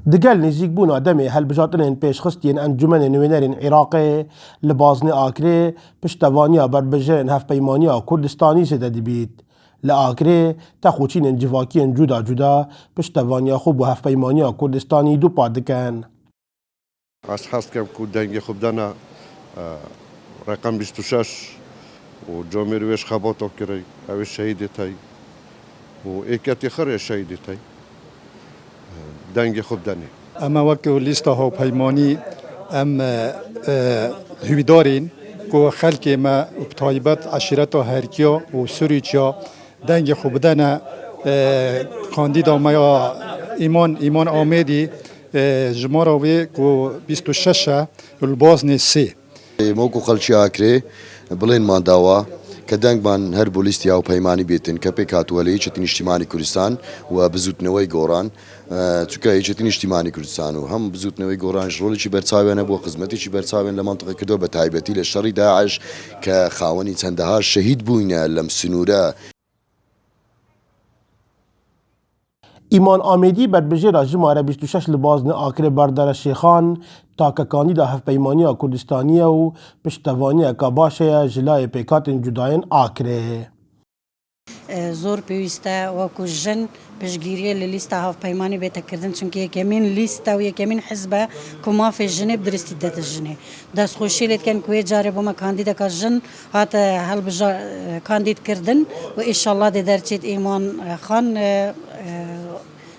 دگل نزیک بونا دمی هلبجاتنین پیشخستین انجمن نوینرین عراقی لبازن آکری پشتوانیا بربجرین هفپیمانیا کردستانی سده دبید. لآکری تخوچین جواکین جدا جدا پشتوانیا خوب و هفپیمانیا کردستانی دو پادکن. از حس کم که دنگ خوب دانا رقم 26 و جامعه ویش خباتو کری اوی شهیدی تای و ایکتی خره شهیدی تای دنگ خوب دانی. اما وقت لیستا ها پیمانی هویدارین که خلق ما بطایبت عشیرت هرکیا و سوریچیا دنگ خوب دانا کاندیدا ما ایمان آمدی جمارا وی که 26 البازن 3 موکو خلچی آکری بلین مان داوا كدنگ من هر بوليستيا و پیمانی بیتن کپی هاتوالي چتین اجتماعی کردستان و بزودنوی گوران چکه چتین اجتماعی کردستان و هم بزودنوی گوران شغلی چی برتساوی نبود خدمتی چی برتساوی لمنطقه کدو بتایبتی لشر داعش كخاوني تندهار شهید بوینه لم سنوره. ایمان آمیدی بربجه جماره 26 لبازن آکر بردار شیخان تا که کاندیدا هفپیمانی کردستانی و پشتوانی که باشه جلای پیکات جداین آکره. زور پیوسته و کجن پشگیری لیستا هفپیمانی بتکردن چون که یکمین لیستا و یکمین حزب کما فی جنب درستی دت جنه دست خوشی لید کن کوی جاره بوم کاندیدا که جن هات هل بجا کاندید کردن و انشالله درچید ایمان خان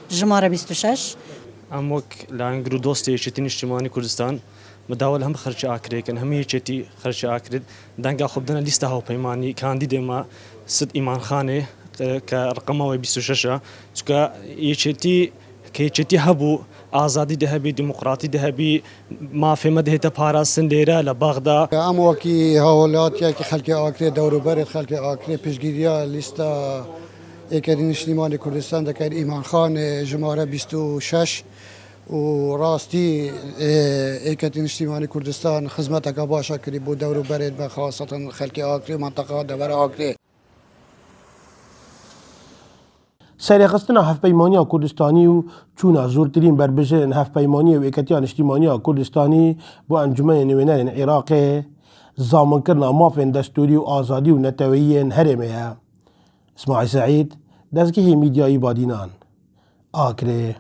جماره 26 اموك لانجرو دوستي شتين اجتماعي كردستان مداول هم خرج آكري كان هم يشتي خرج آكري دنگا خبدنا ليستا هو بيماني كانديد ما ست إيمان خانه كرقمه 26 تكا يشتي كيشتي هبو آزادی دهبی دموکراتی دهبی ما في مده تبارا سنديرة لبغدا اموكي هولات يا كي خلق آكري دورو برد خلق آكري پشگیریا لیستا اکرین اجتماعی کردستان دکتر ایمان خان جماره 26 و راستی اکرین اجتماعی کردستان خدمت که باشه کری بود دور برد و خاصتا خلق آکری منطقه دور آکری. سریخستنا هفپیمانی کردستانی و چون زورترین بربجه هفپیمانی و اکتیان اجتماعی کردستانی با انجمن نوینرین عراقی زامن کرنا مافین دستوری و آزادی و نتویین هرمه. اسماعیل سعید دزگه میدیایی بادینان آکره.